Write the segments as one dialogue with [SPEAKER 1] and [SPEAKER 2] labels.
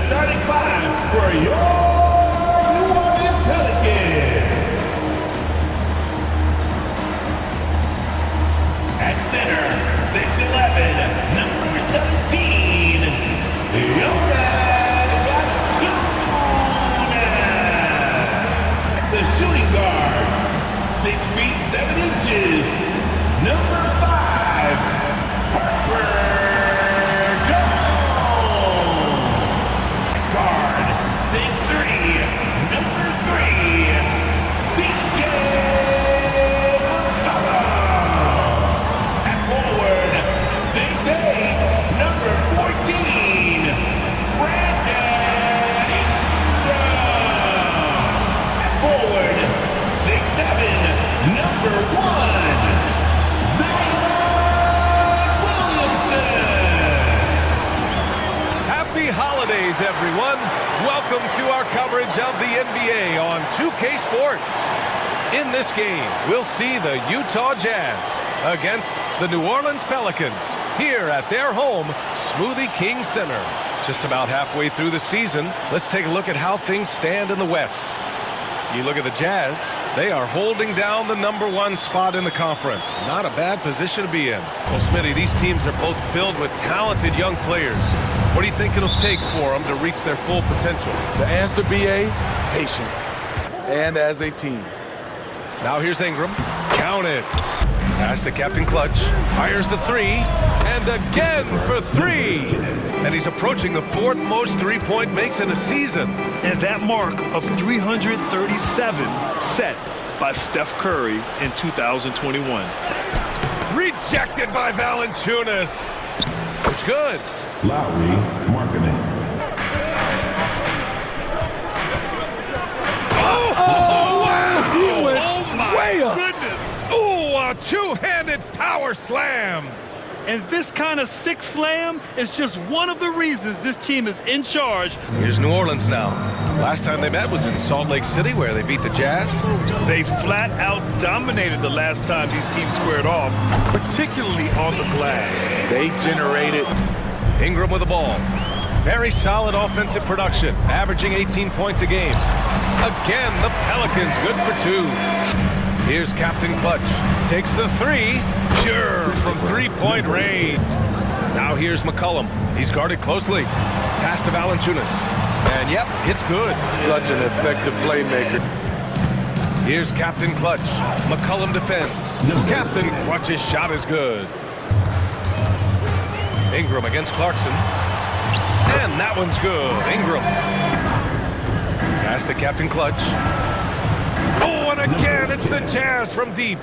[SPEAKER 1] starting five for your New Orleans Pelicans. At center, 6'11", number 17, Jonas Valanciunas. The shooting guard, 6 feet 7 inches, number 5, Harper Jones. Guard, 6'3", number 3, CJ McCollum. At forward, 6'8", number 14, Brandon Ingram. At forward, 6'7", number 1, Zion Williamson.
[SPEAKER 2] Happy holidays, everyone. Welcome to our coverage of the NBA on 2K Sports. In this game, we'll see the Utah Jazz against the New Orleans Pelicans here at their home, Smoothie King Center. Just about halfway through the season, let's take a look at how things stand in the West. You look at the Jazz, they are holding down the number 1 spot in the conference. Not a bad position to be in. Well, Smitty, these teams are both filled with talented young players. What do you think it'll take for them to reach their full potential?
[SPEAKER 3] The answer, BA, patience. And as a team.
[SPEAKER 2] Now here's Ingram. Count it. Pass to Captain Clutch. Fires the 3. And again for 3. And he's approaching the 4th most three-point makes in a season.
[SPEAKER 4] And that mark of 337 set by Steph Curry in 2021.
[SPEAKER 2] Rejected by Valanciunas. It's good.
[SPEAKER 1] Lowry Markkanen.
[SPEAKER 2] Wow!
[SPEAKER 4] Oh my goodness!
[SPEAKER 2] Ooh, a two-handed power slam.
[SPEAKER 4] And this kind of sick slam is just one of the reasons this team is in charge.
[SPEAKER 2] Here's New Orleans now. Last time they met was in Salt Lake City, where they beat the Jazz.
[SPEAKER 4] They flat out dominated the last time these teams squared off, particularly on the glass.
[SPEAKER 3] They generated.
[SPEAKER 2] Ingram with the ball. Very solid offensive production, averaging 18 points a game. Again, the Pelicans good for 2. Here's Captain Clutch. Takes the 3. Pure from three-point range. Now here's McCollum. He's guarded closely. Pass to Valanciunas. And yep, it's good.
[SPEAKER 3] Such an effective playmaker.
[SPEAKER 2] Here's Captain Clutch. McCollum defends. Captain Clutch's shot is good. Ingram against Clarkson. And that one's good. Ingram. Pass to Captain Clutch. Oh, and again, it's the Jazz from deep.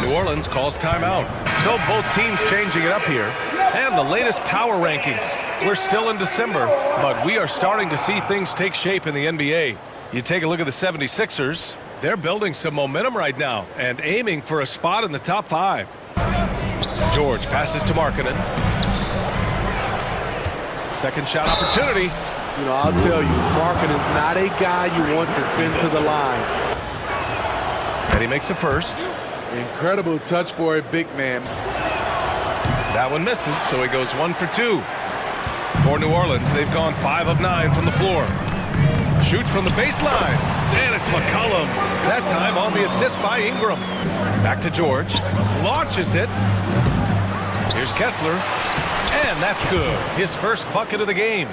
[SPEAKER 2] New Orleans calls timeout. So both teams changing it up here. And the latest power rankings. We're still in December, but we are starting to see things take shape in the NBA. You take a look at the 76ers. They're building some momentum right now and aiming for a spot in the top 5. George passes to Markkanen. Second shot opportunity.
[SPEAKER 3] You know, I'll tell you, Markkanen's not a guy you want to send to the line.
[SPEAKER 2] And he makes the first.
[SPEAKER 3] Incredible touch for a big man.
[SPEAKER 2] That one misses, so he goes 1 for 2. For New Orleans, they've gone 5 of 9 from the floor. Shoots from the baseline. And it's McCollum. That time on the assist by Ingram. Back to George. Launches it. Here's Kessler. And that's good. His first bucket of the game.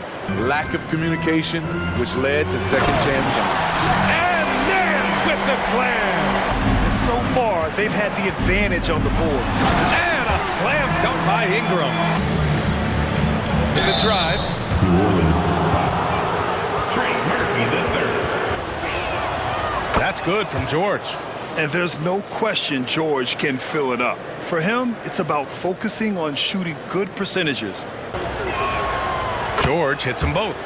[SPEAKER 3] Lack of communication, which led to second chance dunks.
[SPEAKER 2] And Nance with the slam.
[SPEAKER 4] And so far, they've had the advantage on the boards.
[SPEAKER 2] And a slam dunk by Ingram. In the drive.
[SPEAKER 1] New Orleans 5. Trey Murphy the 3rd.
[SPEAKER 2] That's good from George.
[SPEAKER 4] And there's no question George can fill it up. For him, it's about focusing on shooting good percentages.
[SPEAKER 2] George hits them both.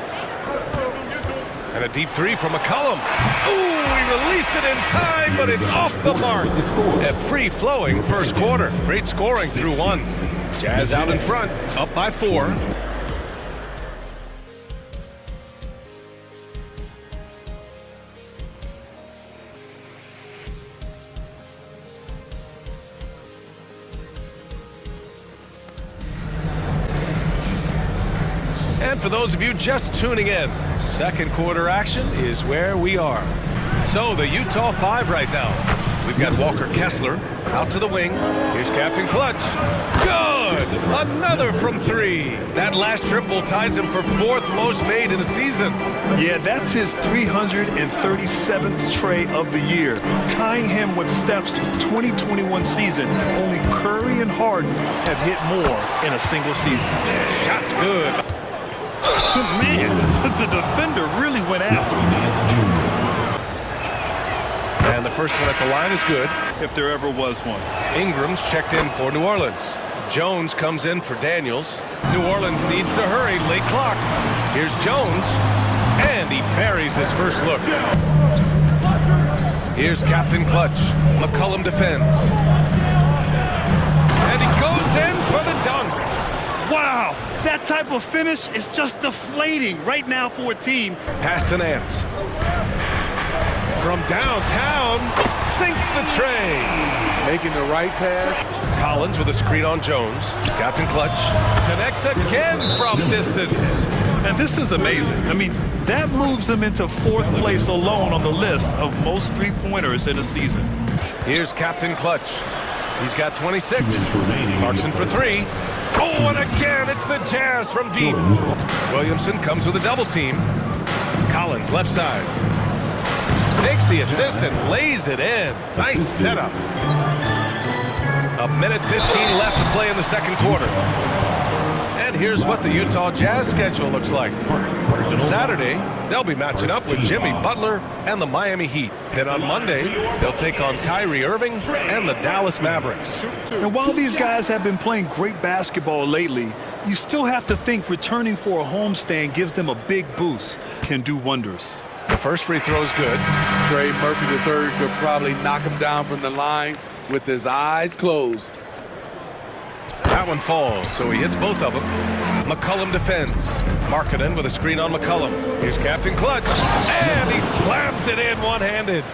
[SPEAKER 2] And a deep 3 from McCollum. Ooh, he released it in time, but it's off the mark. A free-flowing first quarter. Great scoring through 1. Jazz out in front, up by 4. And for those of you just tuning in, second quarter action is where we are. So the Utah 5 right now. We've got Walker Kessler out to the wing. Here's Captain Clutch. Good! Another from 3. That last triple ties him for 4th most made in a season.
[SPEAKER 4] Yeah, that's his 337th tray of the year, tying him with Steph's 2021 season. Only Curry and Harden have hit more in a single season.
[SPEAKER 2] Shot's good.
[SPEAKER 4] Man, the defender really went after him.
[SPEAKER 2] And the first one at the line is good.
[SPEAKER 4] If there ever was one.
[SPEAKER 2] Ingram's checked in for New Orleans. Jones comes in for Daniels. New Orleans needs to hurry, late clock. Here's Jones, and he buries his first look. Here's Captain Clutch. McCollum defends. And he goes in for the dunk.
[SPEAKER 4] Wow, that type of finish is just deflating right now for a team.
[SPEAKER 2] Pass to Nance. From downtown, sinks the tray.
[SPEAKER 3] Making the right pass.
[SPEAKER 2] Collins with a screen on Jones. Captain Clutch connects again from distance.
[SPEAKER 4] And this is amazing. I mean, that moves him into 4th place alone on the list of most three-pointers in a season.
[SPEAKER 2] Here's Captain Clutch. He's got 26. Clarkson for 3. Oh, and again, it's the Jazz from deep. Williamson comes with a double team. Collins left side. Takes the assist and lays it in. Nice setup. A minute 15 left to play in the second quarter. And here's what the Utah Jazz schedule looks like. Saturday, they'll be matching up with Jimmy Butler and the Miami Heat. Then on Monday, they'll take on Kyrie Irving and the Dallas Mavericks.
[SPEAKER 4] And while these guys have been playing great basketball lately, you still have to think returning for a homestand gives them a big boost. Can do wonders.
[SPEAKER 2] The first free throw is good.
[SPEAKER 3] Trey Murphy III could probably knock him down from the line with his eyes closed.
[SPEAKER 2] That one falls, so he hits both of them. McCollum defends. Markkanen with a screen on McCollum. Here's Captain Clutch, and he slams it in one-handed.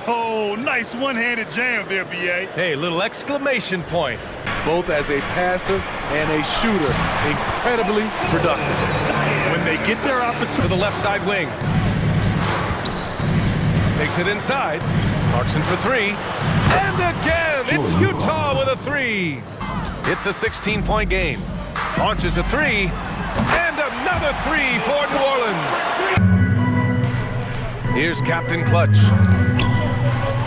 [SPEAKER 4] Oh, nice one-handed jam there, B.A.
[SPEAKER 2] Hey, little exclamation point.
[SPEAKER 3] Both as a passer and a shooter, incredibly productive.
[SPEAKER 4] When they get their opportunity.
[SPEAKER 2] To the left side wing. Takes it inside. Clarkson for 3. And again, it's Utah with a 3. It's a 16-point game. Launches a 3. And another 3 for New Orleans. Here's Captain Clutch.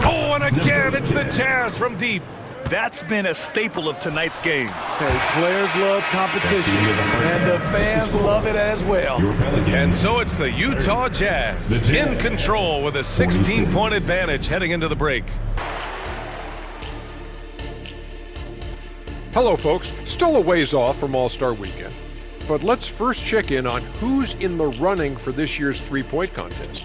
[SPEAKER 2] Oh, and again, it's the Jazz from deep.
[SPEAKER 4] That's been a staple of tonight's game.
[SPEAKER 3] Hey, players love competition, and the fans love it as well.
[SPEAKER 2] And so it's the Utah Jazz in control with a 16-point advantage heading into the break.
[SPEAKER 5] Hello, folks. Still a ways off from All-Star Weekend. But let's first check in on who's in the running for this year's three-point contest.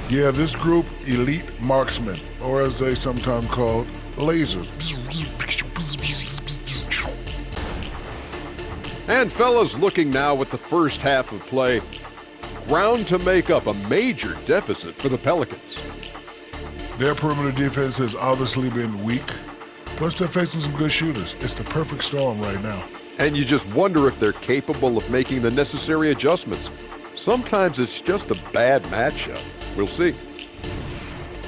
[SPEAKER 6] Yeah, this group, elite marksmen, or as they sometimes called, lasers.
[SPEAKER 5] And fellas, looking now at the first half of play, ground to make up a major deficit for the Pelicans.
[SPEAKER 6] Their perimeter defense has obviously been weak, plus they're facing some good shooters. It's the perfect storm right now.
[SPEAKER 5] And you just wonder if they're capable of making the necessary adjustments. Sometimes it's just a bad matchup. We'll see.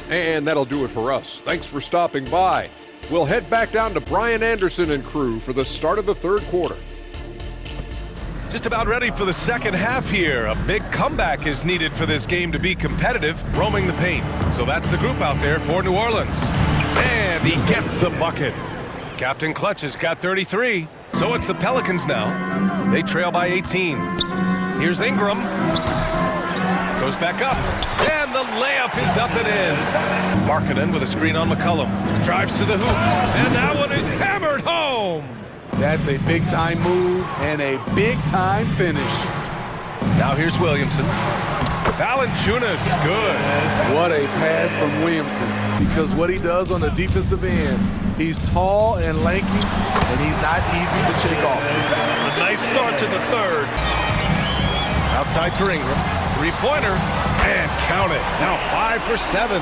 [SPEAKER 5] And that'll do it for us. Thanks for stopping by. We'll head back down to Brian Anderson and crew for the start of the third quarter.
[SPEAKER 2] Just about ready for the second half here. A big comeback is needed for this game to be competitive, roaming the paint. So that's the group out there for New Orleans. And he gets the bucket. Captain Clutch has got 33. So it's the Pelicans now. They trail by 18. Here's Ingram. Goes back up, and the layup is up and in. Markkanen with a screen on McCollum. Drives to the hoop, and that one is hammered home.
[SPEAKER 3] That's a big-time move and a big-time finish.
[SPEAKER 2] Now here's Williamson. Valanciunas, good.
[SPEAKER 3] What a pass from Williamson, because what he does on the defensive end, he's tall and lanky, and he's not easy to shake off.
[SPEAKER 4] A nice start to the third.
[SPEAKER 2] Outside for Ingram. Three-pointer, and count it. Now 5 for 7.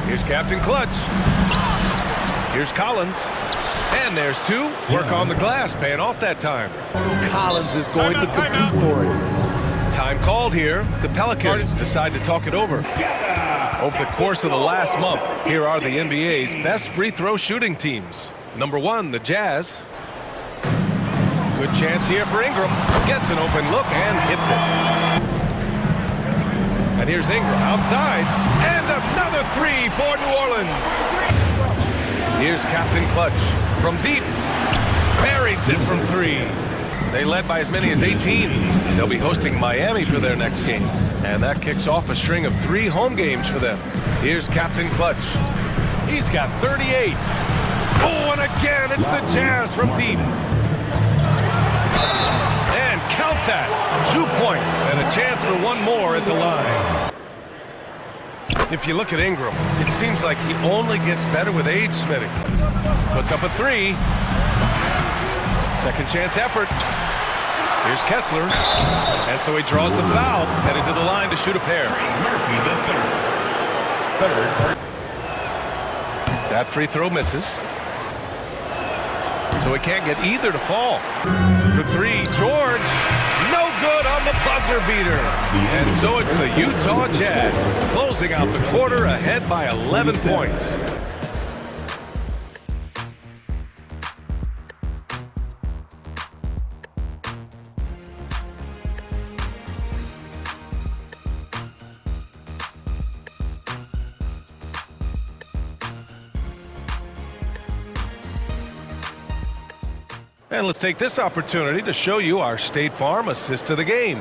[SPEAKER 2] Here's Captain Clutch. Here's Collins. And there's two. Work on the glass, paying off that time.
[SPEAKER 3] Collins is going to compete for it.
[SPEAKER 2] Time called here. The Pelicans decide to talk it over. Over the course of the last month, here are the NBA's best free throw shooting teams. Number 1, the Jazz. Good chance here for Ingram. Gets an open look and hits it. And here's Ingram outside. And another three for New Orleans. Here's Captain Clutch from deep. Buries it from 3. They led by as many as 18. They'll be hosting Miami for their next game. And that kicks off a string of 3 home games for them. Here's Captain Clutch. He's got 38. Oh, and again, it's the Jazz from deep. And count that. 2 points and a chance for one more at the line. If you look at Ingram, it seems like he only gets better with age, Smitty. Puts up a 3. Second chance effort. Here's Kessler. And so he draws the foul, headed to the line to shoot a pair. That free throw misses. So he can't get either to fall. For 3, George. No good on the buzzer beater. And so it's the Utah Jazz closing out the quarter ahead by 11 points. And let's take this opportunity to show you our State Farm assist to the game.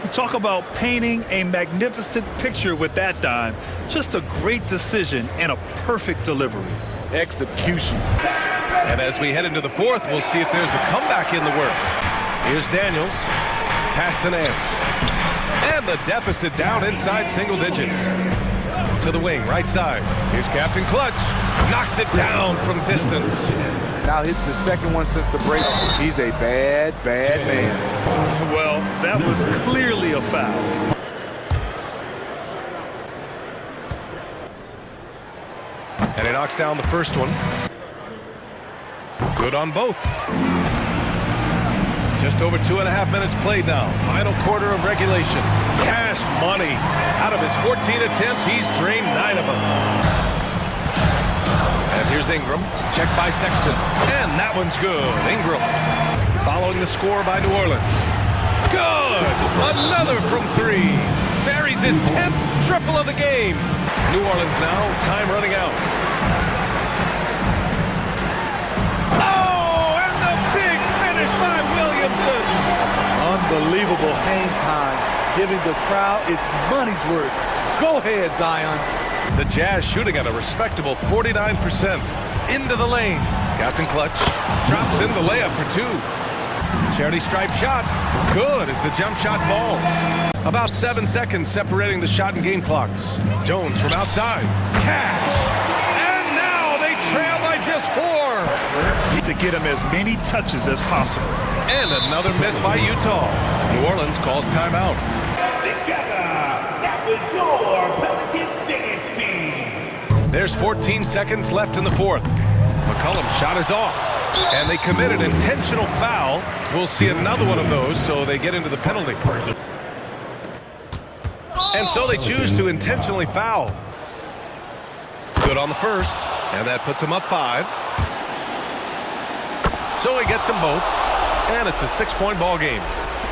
[SPEAKER 4] You talk about painting a magnificent picture with that dime. Just a great decision and a perfect delivery.
[SPEAKER 3] Execution.
[SPEAKER 2] And as we head into the 4th, we'll see if there's a comeback in the works. Here's Daniels. Pass to Nance. And the deficit down inside single digits. To the wing, right side. Here's Captain Clutch. Knocks it down from distance.
[SPEAKER 3] Now hits his second one since the break. He's a bad, bad man.
[SPEAKER 4] Well, that was clearly a foul.
[SPEAKER 2] And he knocks down the first one. Good on both. Just over 2.5 minutes played now. Final quarter of regulation. Cash money. Out of his 14 attempts, he's drained 9 of them. And here's Ingram. Checked by Sexton. And that one's good. Ingram following the score by New Orleans. Good! Another from 3. Buries his 10th triple of the game. New Orleans now, time running out. Oh, and the big finish by Williamson.
[SPEAKER 3] Unbelievable hang time, giving the crowd its money's worth. Go ahead, Zion.
[SPEAKER 2] The Jazz shooting at a respectable 49%. Into the lane. Captain Clutch drops in the layup for 2. Charity stripe shot. Good as the jump shot falls. About 7 seconds separating the shot and game clocks. Jones from outside. Cash. And now they trail by just 4.
[SPEAKER 4] To get him as many touches as possible.
[SPEAKER 2] And another miss by Utah. New Orleans calls timeout.
[SPEAKER 1] That was your Pelicans Dance team.
[SPEAKER 2] There's 14 seconds left in the 4th. McCollum's shot is off. And they commit an intentional foul. We'll see another one of those, so they get into the penalty. And so they choose to intentionally foul. Good on the first, and that puts him up 5. So he gets them both, and it's a 6-point ball game.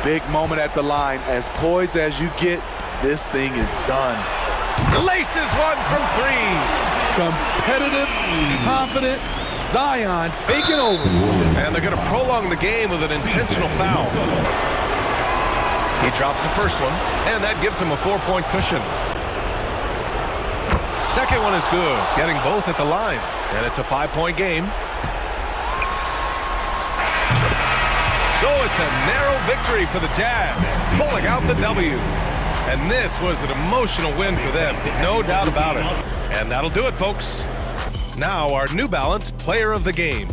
[SPEAKER 3] Big moment at the line. As poised as you get, this thing is done.
[SPEAKER 2] Laces one from 3.
[SPEAKER 3] Competitive, confident, Zion taking over.
[SPEAKER 2] And they're going to prolong the game with an intentional foul. He drops the first one, and that gives him a 4-point cushion. Second one is good, getting both at the line. And it's a 5-point game. So it's a narrow victory for the Jazz, pulling out the W. And this was an emotional win for them, no doubt about it. And that'll do it, folks. Now our New Balance Player of the Game.